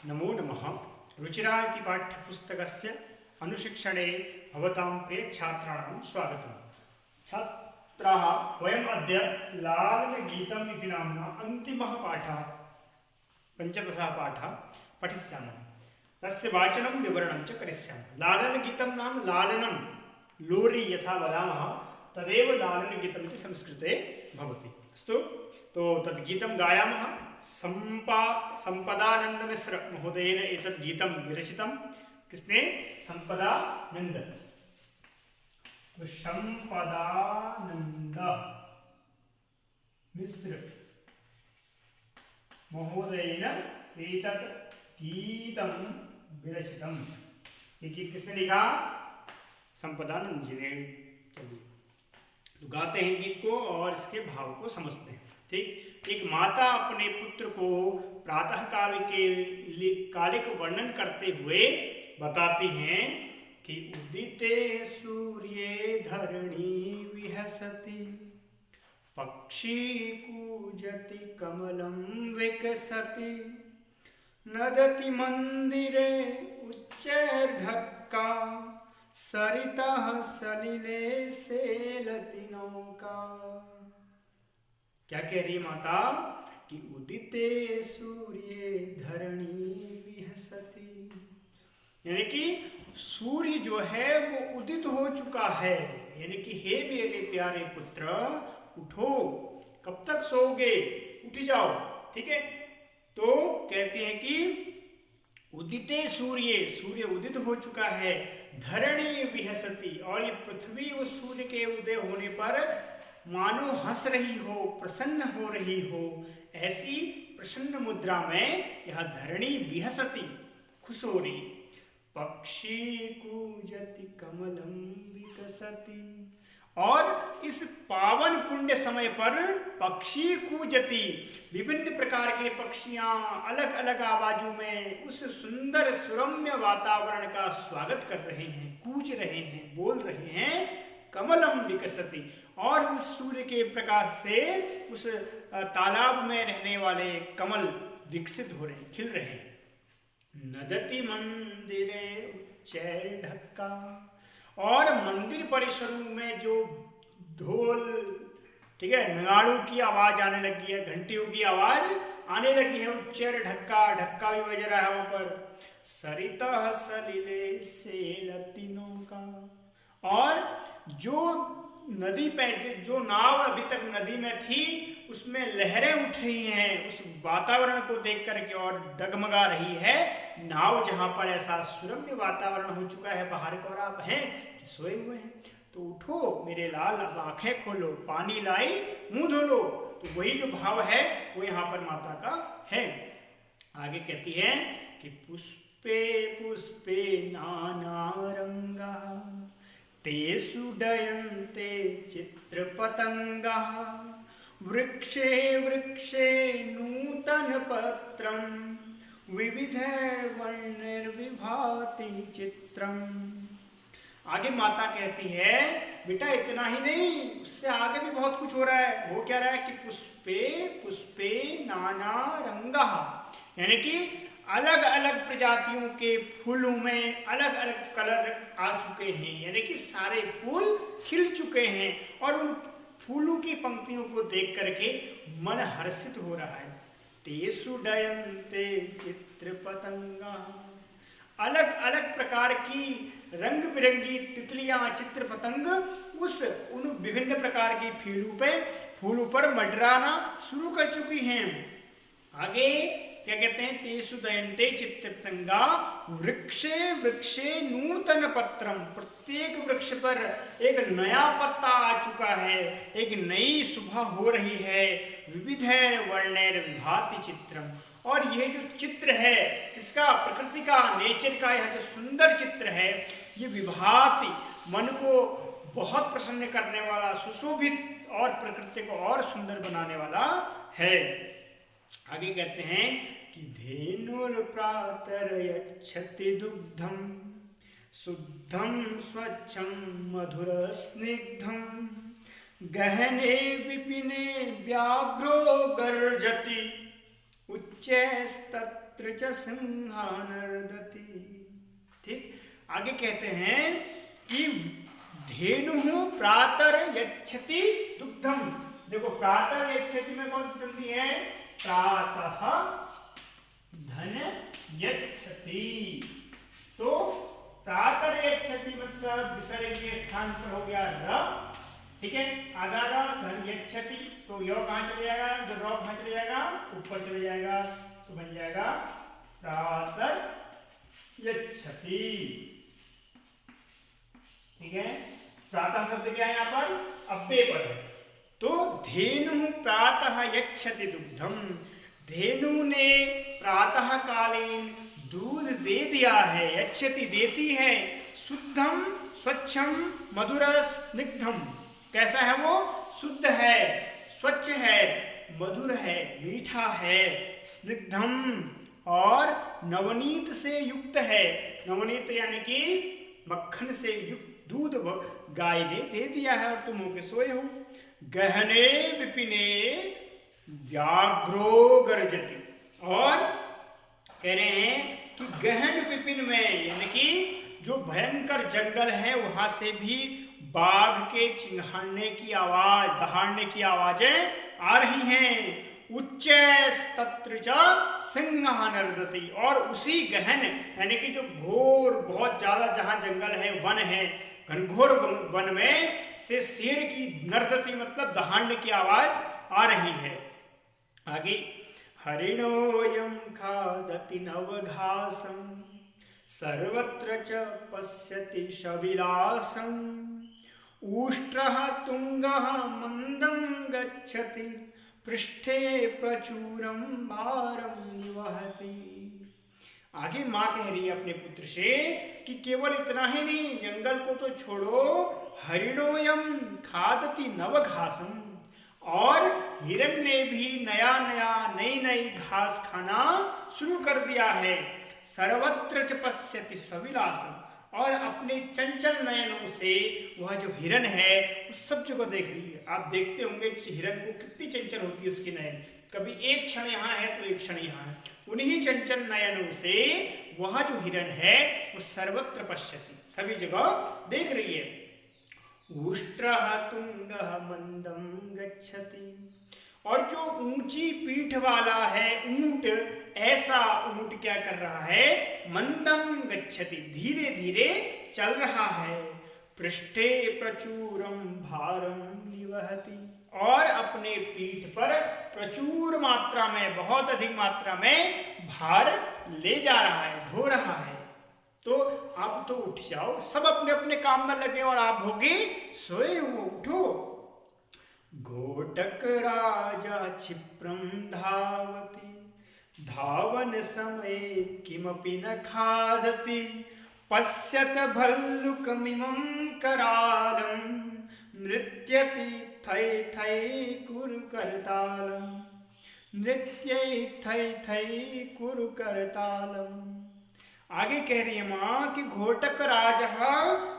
नमो नमः। रुचिरा इति पाठ्यपुस्तकस्य अनुशिक्षणे भवतां प्रियछात्राणां स्वागतम्। छात्राः, वयम् अद्य लालनगीतम् इति नाम्ना अन्तिमः पाठः, पञ्चदशः पाठः पठिष्यामः। तस्य वाचनं विवरणं च करिष्यामः। लालनगीतं नाम लालनं, लोरी यथा वदामः तदेव लालनगीतम् इति संस्कृते भवति। अस्तु, तो तद् गीतं गायामः। संपदानंद मिश्र महोदयेन एतद् गीतं विरचितं। किसने? संपदानंद। संपदानंद मिश्र महोदयेन एतद् गीतं विरचितं। ये गीत किसने लिखा? संपदानंद जी ने। चलिए, तो गाते हैं गीत को और इसके भाव को समझते हैं। ठीक, एक माता अपने पुत्र को प्रातः कालिक वर्णन करते हुए बताती हैं कि उदिते सूर्ये धरणी विहसति, पक्षी कूजति कमलं विकसति, नदति मंदिरे उच्चैर्ढक्का, सरितः सलिले सेलति नौका। क्या कह रही माता? कि उदिते सूर्ये धरणी विहसति, यानी कि सूर्य जो है वो उदित हो चुका है। यानी कि हे मेरे प्यारे पुत्र, उठो, कब तक सोओगे, उठ जाओ। ठीक है, तो कहते हैं कि उदिते सूर्य, सूर्य उदित हो चुका है, धरणी विहसति, और ये पृथ्वी उस सूर्य के उदय होने पर मानो हंस रही हो, प्रसन्न हो रही हो। ऐसी प्रसन्न मुद्रा में यह धरणी विहसति, खुश हो रही। पक्षी कूजति कमलं विकसति, और इस पावन पुण्य समय पर पक्षी कूजति, विभिन्न प्रकार के पक्षियां अलग अलग आवाजों में उस सुंदर सुरम्य वातावरण का स्वागत कर रहे हैं, कूज रहे हैं, बोल रहे हैं। कमलम विकसति, और उस सूर्य के प्रकाश से उस तालाब में रहने वाले कमल विकसित हो रहे, खिल रहे हैं। नदति मंदिरे उच्चैर्ढक्का, और मंदिर परिसरों में जो ढोल, ठीक है, नगाड़ों की आवाज आने लगी है, घंटियों की आवाज आने लगी है। उच्चैर्ढक्का, ढक्का भी बज रहा है वहां पर। सरितः सलिले सेलति नौका, और जो नदी पे, जो नाव अभी तक नदी में थी उसमें लहरें उठ रही हैं, उस वातावरण को देख करके, और डगमगा रही है नाव, जहां पर ऐसा सुरम्य वातावरण हो चुका है बाहर को, और आप हैं कि सोए हुए हैं। तो उठो मेरे लाल, अब आंखें खोलो, पानी लाई मुंह धो लो। तो वही जो भाव है वो यहाँ पर माता का है। आगे कहती है कि पुष्पे पुष्पे नाना रंगा, तेषु डयन्ते चित्रपतंगाः, वृक्षे वृक्षे नूतनपत्रं, विविधैर्वर्णैर्विभाति चित्रम्। आगे माता कहती है, बेटा इतना ही नहीं, उससे आगे भी बहुत कुछ हो रहा है। वो क्या रहा है कि पुष्पे पुष्पे नाना रंगा, यानी कि अलग अलग प्रजातियों के फूलों में अलग अलग कलर आ चुके हैं, यानी कि सारे फूल खिल चुके हैं, और उन फूलों की पंक्तियों को देख करके मन हर्षित हो रहा है। तेषु डयन्ते चित्रपतंगा, अलग अलग प्रकार की रंग बिरंगी तितलियां, चित्र पतंग उन विभिन्न प्रकार की फूलों पर मंडराना शुरू कर चुकी हैं। आगे क्या कहते हैं? तेषु दयन्ते चित्रपतंगा, वृक्षे वृक्षे नूतन पत्रम, प्रत्येक वृक्ष पर एक नया पत्ता आ चुका है, एक नई सुबह हो रही है। विविधैर वर्णैर विभाति चित्रम, और यह जो चित्र है इसका, प्रकृति का, नेचर का यह जो सुंदर चित्र है, ये विभाति, मन को बहुत प्रसन्न करने वाला, सुशोभित और प्रकृति को और सुंदर बनाने वाला है। आगे कहते हैं कि धेनुर्प्रातर्यच्छति दुग्धं, शुद्धं स्वच्छं मधुर स्निग्धं, गहने विपिने व्याघ्रो गर्जति, उच्चैस्तत् तत्र च सिंहा नर्दति। ठीक, आगे कहते हैं कि धेनु प्रातर यच्छति दुग्धम। देखो प्रातर यच्छति में कौन सी संधि है? प्रातः धन यच्छति। तो प्रातर यच्छति मतलब विसर्ग के स्थान पर हो गया र, ठीक है, आधा र, धन यच्छति, तो यो कहां चले जाएगा? जब र कहां चले जाएगा? ऊपर चले जाएगा, तो बन जाएगा प्रातर यच्छति। ठीक है, प्रातः शब्द क्या है यहाँ पर? अव्यय पद है। तो धेनु प्रातः यच्छति दुग्धम, धेनु ने प्रातः कालीन दूध दे दिया है, यच्छति देती है, शुद्धम स्वच्छम मधुर स्निग्धम। कैसा है वो? शुद्ध है, स्वच्छ है, मधुर है, मीठा है, स्निग्धम और नवनीत से युक्त है। नवनीत यानी कि मक्खन से युक्त दूध गाय ने दे दिया है और तुम होके सोए हो। गहने विपिने व्याघ्रो गर्जति, और कह रहे हैं कि गहन विपिन में यानी कि जो भयंकर जंगल है वहां से भी बाघ के चिंघाड़ने की आवाज, दहाड़ने की आवाजें आ रही हैं। उच्च तत्र च सिंह नर्दति, और उसी गहन यानी कि जो घोर बहुत ज्यादा जहां जंगल है, वन है, घनघोर वन में से शेर की नर्दति मतलब दहाड़ने की आवाज आ रही है। आगे हरिणोयम खादति नवघासम सर्वत्र च पश्यति शविलासम ऊष्ट्रः तुंगः मंदं गच्छति पृष्ठे प्रचुरम भारम निवहति। आगे माँ कह रही है अपने पुत्र से कि केवल इतना ही नहीं, जंगल को तो छोड़ो, हरिणोयम खादति नवघासम, और हिरण ने भी नया नया नई नई घास खाना शुरू कर दिया है। सर्वत्र च पश्यति सविलासम, और अपने चंचल नयनों से वह जो हिरण है उस सब जगह देख रही है। आप देखते होंगे हिरण को कितनी चंचल होती है उसकी नयन, कभी एक क्षण यहाँ है तो एक क्षण यहाँ है। उन्हीं चंचल नयनों से वह जो हिरण है वो सर्वत्र पश्यति, सभी जगह देख रही है। उष्ट्रः तुंगः मंदं गच्छति, और जो ऊंची पीठ वाला है ऊंट, ऐसा ऊंट क्या कर रहा है? मंदम गच्छति, धीरे धीरे चल रहा है। पृष्ठे प्रचुरम भारम निवहति, और अपने पीठ पर प्रचुर मात्रा में, बहुत अधिक मात्रा में भार ले जा रहा है, ढो रहा है। तो अब तो उठ जाओ, सब अपने अपने काम में लगे और आप होगे सोए हो, उठो। घोटक राजा क्षिप्रम धावति धावन समय किमपि न खादति पश्यत भल्लुकमिमं करालम नृत्यति थै थै कुरु करतालम नृत्यै थै थै कुरु करतालम। आगे कह रही है माँ कि घोटक राजा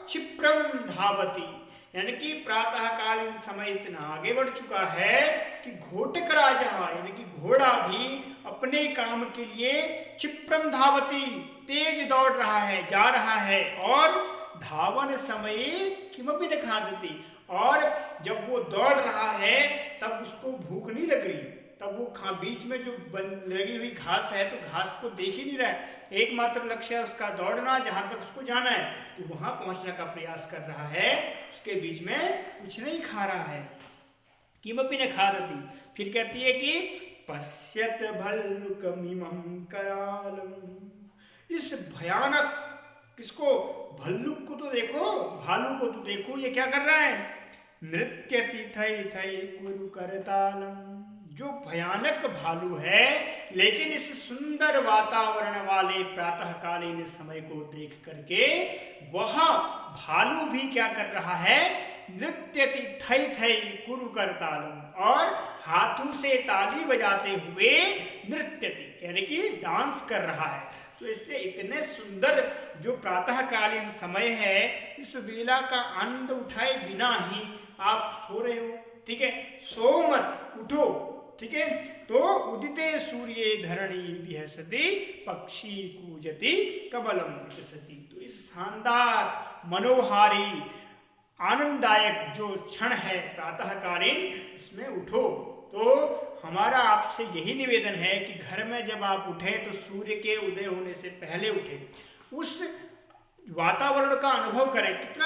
क्षिप्रम धावति, यानी कि प्रातःकालीन समय इतना आगे बढ़ चुका है कि घोटक राजा यानी कि घोड़ा भी अपने काम के लिए क्षिप्रम धावति, तेज दौड़ रहा है, जा रहा है। और धावन समय किमपि न खादति, और जब वो दौड़ रहा है तब उसको भूख नहीं लग रही, तब वो बीच में जो लगी हुई घास है तो घास को देख ही नहीं रहा है, एकमात्र लक्ष्य है उसका दौड़ना, जहां तक उसको जाना है तो वहां पहुंचने का प्रयास कर रहा है, उसके बीच में कुछ नहीं खा रहा है। किमपि न खादति, फिर कहती है कि पश्यत भल्लुकमिमं करालम, इस भयानक, किसको? भल्लुक को तो देखो, भालू को तो देखो, ये क्या कर रहा है? नृत्यति थै थै कुरु करतालम, जो भयानक भालू है, लेकिन इस सुंदर वातावरण वाले प्रातःकालीन समय को देख करके वह भालू भी क्या कर रहा है? नृत्यति थै थै कुरु करतालम, और हाथों से ताली बजाते हुए नृत्यति यानी कि डांस कर रहा है। तो इसलिए इतने सुंदर जो प्रातःकालीन समय है, इस वेला का आनंद उठाए बिना ही आप सो रहे हो, ठीक है? सो मत, उठो, ठीक है। तो उदिते सूर्ये धरणी विहसति पक्षी कूजति कमलम विकसति। तो इस शानदार मनोहारी आनंददायक जो क्षण है प्रातःकालीन, इसमें उठो। तो हमारा आपसे यही निवेदन है कि घर में जब आप उठे तो सूर्य के उदय होने से पहले उठे, उस वातावरण का अनुभव करें। कितना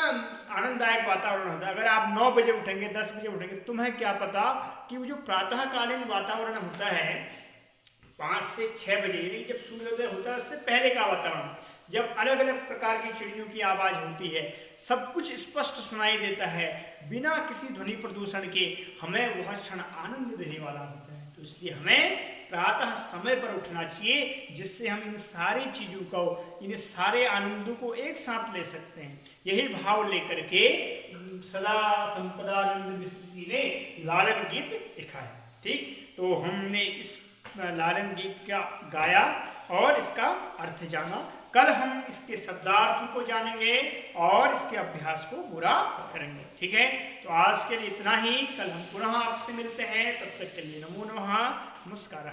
आनंददायक वातावरण होता है। अगर आप 9 बजे उठेंगे, 10 बजे उठेंगे, तुम्हें क्या पता कि वो जो प्रातःकालीन वातावरण होता है 5 से 6 बजे, यानी जब सूर्योदय होता है उससे पहले का वातावरण, जब अलग अलग प्रकार की चिड़ियों की आवाज होती है, सब कुछ स्पष्ट सुनाई देता है बिना किसी ध्वनि प्रदूषण के, हमें वह क्षण आनंद देने वाला होता है। तो इसलिए हमें प्रातः समय पर उठना चाहिए, जिससे हम इन सारी चीजों को, इन सारे आनंदों को एक साथ ले सकते हैं। यही भाव लेकर के सदा संपदानंद मिश्र जी ने लालन गीत लिखा है। ठीक, तो हमने इस लालन गीत का गाया और इसका अर्थ जाना। कल हम इसके शब्दार्थ को जानेंगे और इसके अभ्यास को पूरा करेंगे। ठीक है, तो आज के लिए इतना ही। कल हम पुनः आपसे मिलते हैं, तब तक के लिए नमो नमः, नमस्कार।